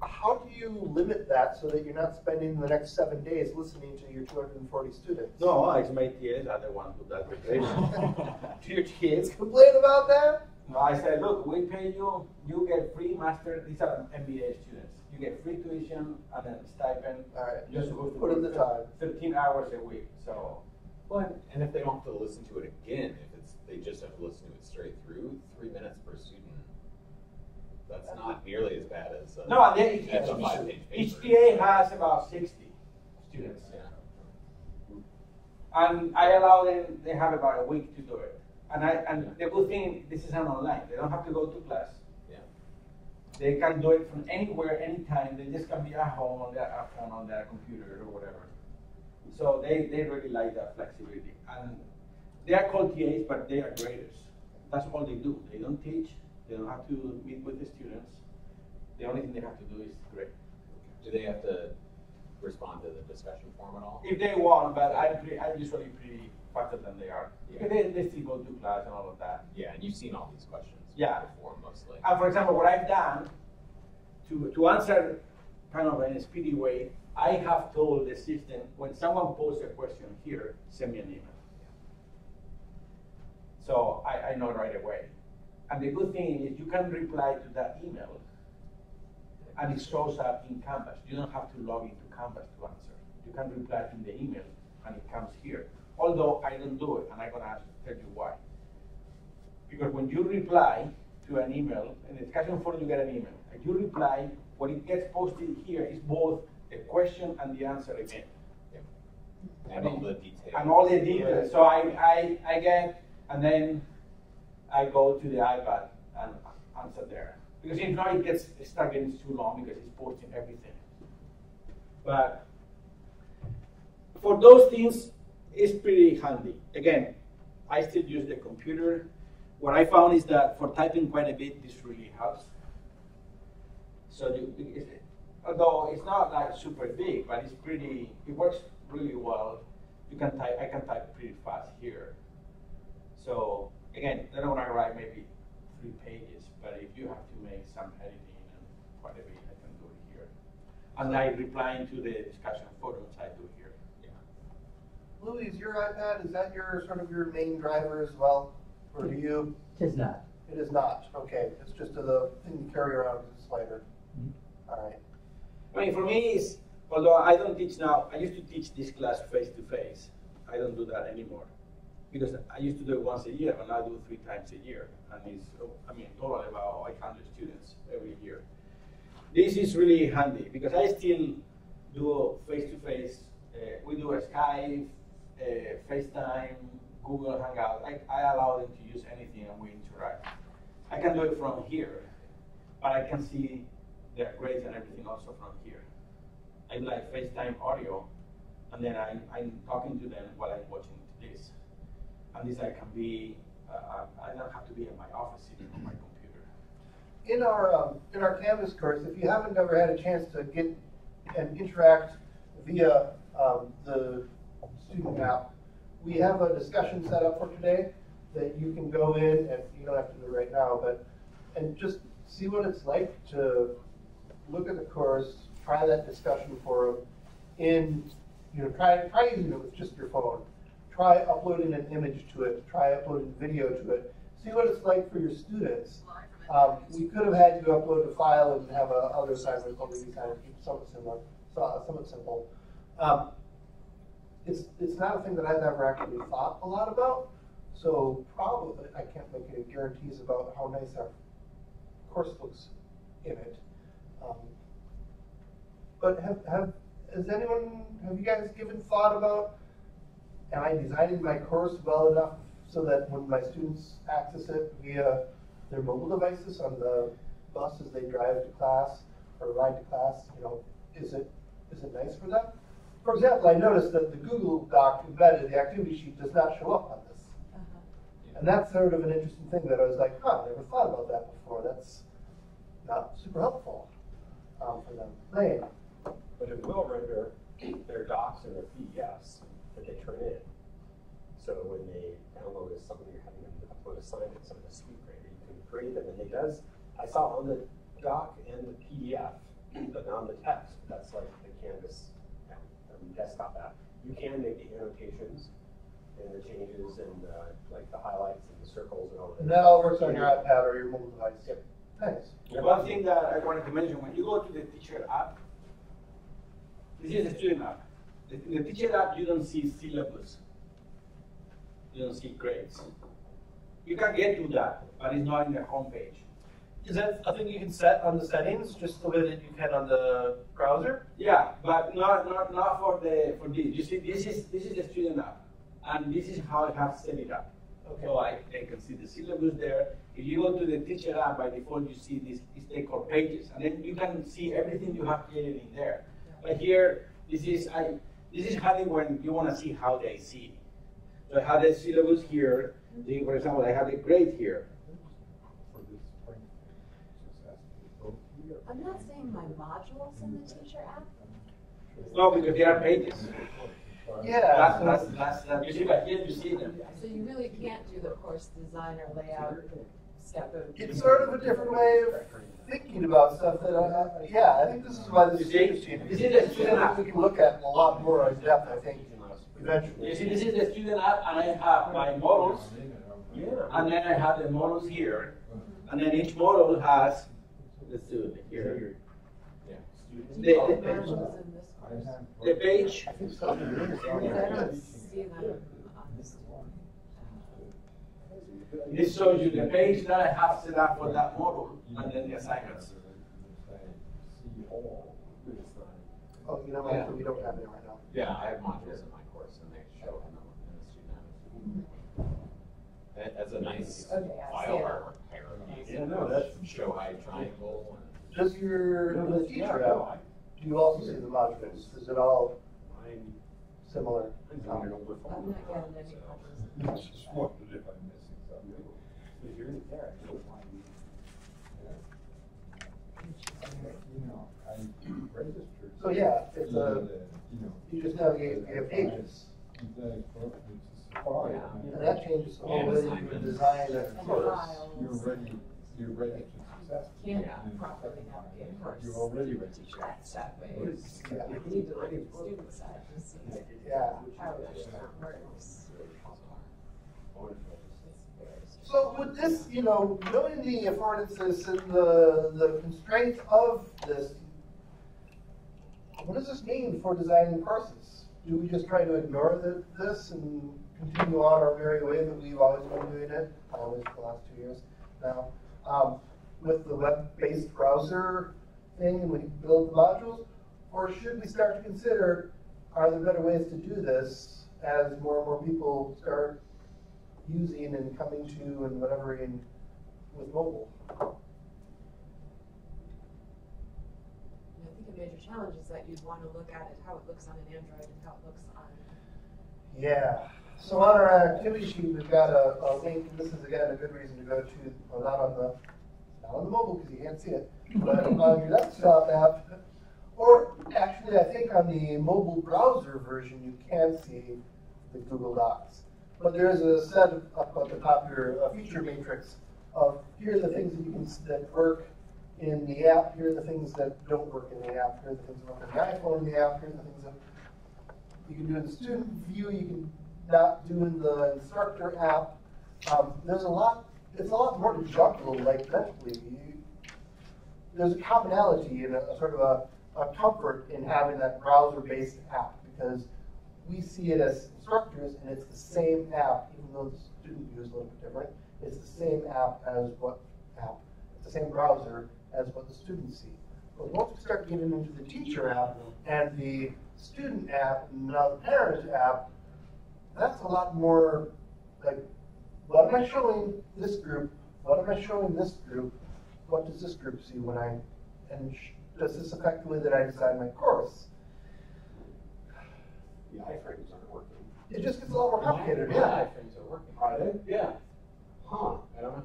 How do you limit that so that you're not spending the next 7 days listening to your 240 students? No, it's my TAs are the one who does the grading. Do your kids complain about that? No, I said, look, we pay you, you get free master, these are MBA students. You get free tuition and then stipend. All right, You're supposed to put in the time. 13 hours a week, so. Well, and if they don't have to listen to it again, if it's they just have to listen to it straight through, 3 minutes per student, that's not nearly as bad as No, and they, as a 5-page each paper. TA has about 60 students. Yeah. And I allow them, they have about a week to do it. And the good thing, this is an online, they don't have to go to class. Yeah. They can do it from anywhere, anytime. They just can be at home on their phone, on their computer, or whatever. So they really like that flexibility. And they are called TAs, but they are graders. That's all they do. They don't teach. They don't have to meet with the students. The only thing they have to do is grade. Do they have to respond to the discussion form at all? If they want, but I'm usually pretty faster than they are. Yeah. Because they still go to class and all of that. Yeah, and you've seen all these questions Yeah. before mostly. And for example, what I've done to answer kind of in a speedy way, I have told the system, when someone posts a question here, send me an email. So I know right away. And the good thing is you can reply to that email and it shows up in Canvas. You don't have to log into Canvas to answer. You can reply in the email and it comes here. Although I don't do it, and I'm gonna tell you why. Because when you reply to an email, in the discussion forum you get an email. If you reply, what it gets posted here is both the question and the answer again. Yeah. And all the details. And all the details. So I get, and then I go to the iPad and answer there. Because if not, it starts getting too long because it's posting everything. But for those things, it's pretty handy. Again, I still use the computer. What I found is that for typing quite a bit, this really helps. So although it's not like super big, but it works really well. You can type, I can type pretty fast here. So again, I don't want to write maybe 3 pages, but if you have to make some editing and quite a bit, I can do it here. And I replying to the discussion forums, I do here. Yeah. Louis, your iPad, is that your sort of your main driver as well? Or do you? It is not. It is not. Okay. It's just the thing you carry around as a slider. Mm-hmm. All right. I mean, for me, although I don't teach now, I used to teach this class face-to-face. I don't do that anymore. Because I used to do it once a year, but now I do it 3 times a year. And it's, I mean, totally about 800 students every year. This is really handy because I still do face-to-face. We do a Skype, FaceTime, Google Hangout. I allow them to use anything and we interact. I can do it from here, but I can see their grades and everything also from here. I like FaceTime audio, and then I'm talking to them while I'm watching this. And this I can be, I don't have to be in my office sitting on my computer. In our Canvas course, if you haven't ever had a chance to get and interact via the student app, we have a discussion set up for today that you can go in, and you don't have to do it right now, and just see what it's like to look at the course, try that discussion forum, try using it with just your phone. Try uploading an image to it, try uploading video to it, see what it's like for your students. We could have had you upload a file and have other assignment, but we decided to keep somewhat simple. It's not a thing that I've ever actually thought a lot about, so probably I can't make any guarantees about how nice our course looks in it. But have you guys given thought about, am I designing my course well enough so that when my students access it via their mobile devices on the bus as they drive to class or ride to class, is it nice for them? for example, I noticed that the Google Doc embedded, the activity sheet does not show up on this. And that's sort of an interesting thing that I was like, huh, I never thought about that before. That's not super helpful for them. Lane. But it will render their docs and their PDFs that they turn in. So when they download something, you're having them upload assignments on the suite grader, you can create them. And it does, I saw on the doc and the PDF, but not on the text. That's like the Canvas desktop app. You can make the annotations and the changes and like the highlights and the circles and all that. And that all works on your iPad or your mobile device. Yep. Nice. One thing that I wanted to mention, when you go to the teacher app, this is the student app. In the teacher app, you don't see syllabus. You don't see grades. You can get to that, but it's not in the home page. Is that a thing you can set on the settings, just the way that you can on the browser? Yeah, but not for this. You see, this is the student app, and this is how I have set it up. Okay. So I can see the syllabus there. If you go to the teacher app, by default you see this they call pages, and then you can see everything you have created in there. But here, this is handy when you want to see how they see. So I have the syllabus here. For example, I have the grade here. I'm not saying my modules in the teacher app. No, because there are pages. Yeah. That's you see, but here you see them. So you really can't do the course design or layout step of. It's sort of a different way of thinking about stuff that, yeah, I think this is why this is interesting. This is the student app. We can look at a lot more in depth, I think, eventually. You see, this is the student app, and I have my models, and then I have the models here, and then each model has the student here. The page. I think so. I don't see them on this. This shows you the page that I have set up for that model, and then the assignments. Oh, you know what? We don't have it right now. Yeah, I have modules in my course, and they show in the student app. That's a nice file hierarchy. Yeah, no, that's show height triangle. Does your teacher app, do you also see the modules? Is it all similar? I'm not getting any problems. Just wondered if I'm missing something. if you're in there, I don't know why you. You know, I registered. So yeah, it's you know, a, you know, you just navigate via pages. synthetic code, which is fine. And that changes the whole way you design a And course. files. You're ready to success. Can't properly navigate a course. You're already ready. That's that way. Yeah. You need to look at the student side to see Yeah. how it works. So with this, you know, knowing the affordances and the constraints of this, what does this mean for designing courses? Do we just try to ignore this and continue on our merry way that we've always been doing it, always for the last 2 years now, with the web-based browser thing and we build the modules? Or should we start to consider, are there better ways to do this as more and more people start using and coming to and whatever with mobile? I think a major challenge is that you'd want to look at it, how it looks on an Android and how it looks on. Yeah. So on our activity sheet, we've got a link. And this is again a good reason to go to, well, not on the mobile because you can't see it, but on your desktop app. Or actually, I think on the mobile browser version, you can see the Google Docs. But there is a set up at the top here, a feature matrix of here are the things that you can that work in the app. Here are the things that don't work in the app. Here are the things that work on the iPhone in the app. Here are the things that you can do in the student view. You can not do in the instructor app. There's a lot. It's a lot more to juggle. Like mentally, there's a commonality and a sort of a comfort in having that browser-based app because we see it as instructors, and it's the same app, even though the student view is a little bit different. It's the same app as it's the same browser as what the students see. But once we start getting into the teacher app and the student app and now the parent app, that's a lot more like, what am I showing this group? What am I showing this group? What does this group see when does this affect the way that I design my course? the iframes aren't working. It just gets a lot more complicated, My yeah. iframes are working. Are they? Yeah. Huh. I don't know.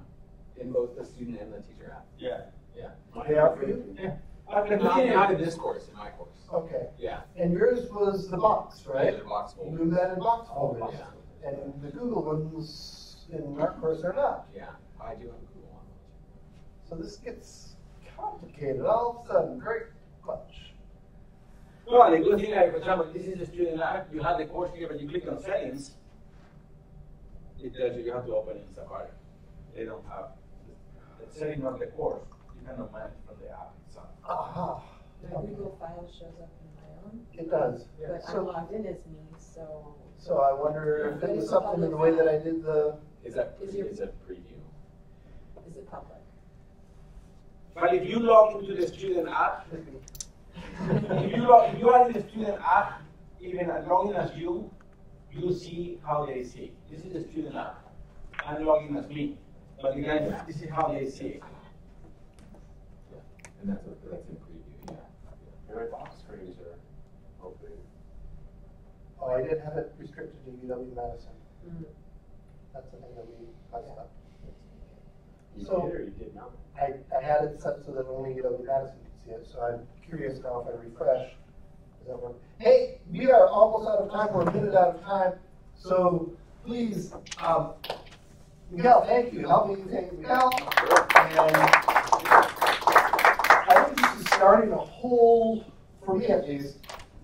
In both the student and the teacher app. Yeah. Yeah. They are for you? Yeah. Not in this course, in my course. Okay. Yeah. And yours was the box, right? They're box You folders. do that in box Oh, folders. yeah. And the Google ones in our course are not. Yeah. I do have a Google one. So this gets complicated all of a sudden, very much. Well, the good thing, for example, this is the student app. You have the course here, but you click on settings. It tells you have to open it in Safari. They don't have the setting of the course. You cannot manage from the app itself. Aha. My Google file shows up in my own, It does. but I'm So, logged in as me, so. so I wonder if it was something in the way that I did the. Is that Is your- is a preview? Is it public? But if you log into the student app, if you are in the student app, even as long as you see how they see it. This is the student app. I'm logging as me. But again, this is how they see it. Yeah. And that's in preview. Yeah. And my box frames are opening. Oh, I did have it restricted to UW Madison. Mm. That's the thing that we messed up. You So- did or you did not? I had it set so that only UW Madison could see it, so I'm curious now if I refresh, does that work? Hey, we are almost out of time, we're a minute out of time, so please, Miguel, thank you, help me thank Miguel. And I think this is starting a whole, for me at least,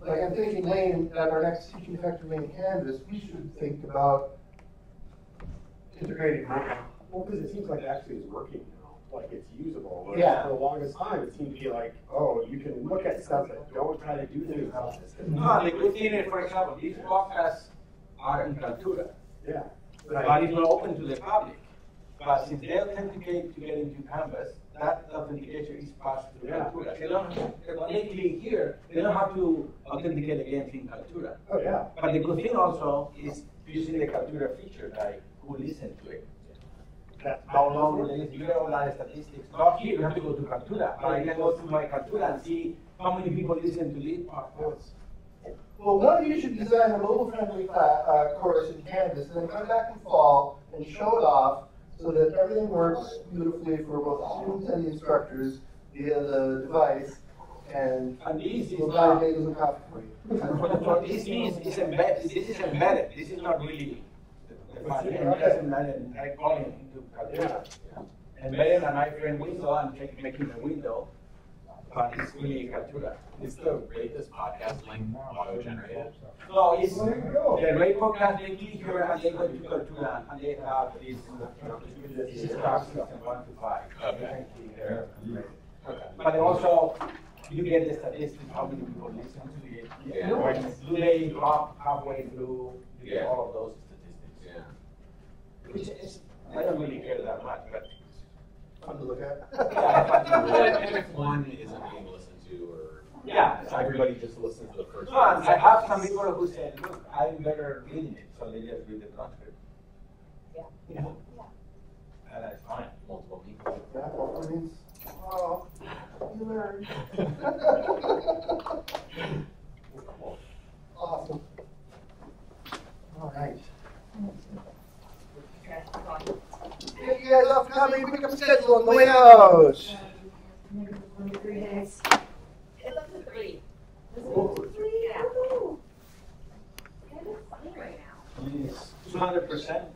like I'm thinking Lane, at our next Teaching Effective Lane Canvas, we should think about integrating more. Well, because it seems like it actually is working now, like it's usable. Whereas Yeah. For the longest time, it seemed to be like, oh, you can look at stuff, but don't try to do things about this. No, the good thing is, for example, these podcasts are in Kaltura. Yeah. But it's not open to the public. But since they authenticate to get into Canvas, that authentication is passed through Yeah. Kaltura. They don't, when they click here, they don't have to authenticate again in Kaltura. Oh, yeah. But the good thing also is using the Kaltura feature, like who listened to it. That's How long will they, you get all that statistics. Not here, you have to go to Kaltura. But I can go to my Kaltura and see how many people listen to this podcast. Well, one of you should design a mobile-friendly course in Canvas, and then come back in fall and show it off so that everything works beautifully for both the students and the instructors via the device. And And this is we'll buy not, bagels and coffee for you. and for this is embedded. This is embedded. This is not really the front end. Okay. It's embedded. I call it into Kaltura. Embedded an iframe window and making a window, but it's really Kaltura. Is the rate this podcast link auto-generated? No, it's Well, there you go. the rate podcast. They click here and they go to Kaltura and they have this. This is class system 1 to 5. Okay. You can click there. Okay. But also, you get the statistics, how many people listen to it. Yeah. When do they drop halfway through, you get Yeah. all of those statistics. Yeah. Which is, I don't really care that much, but Fun to look at. And if one isn't being listened to, or yeah. everybody just listens to the first No, and I have some people who said, look, I'm better reading it, so they just read the transcript. Yeah. And that's fine. multiple people. That also means, oh, you learned. Awesome. All right. Thank you guys all for coming. Pick up the schedule on the way out. 3 days. It's up to 3. Yeah. Kind of funny right now. It's 200%.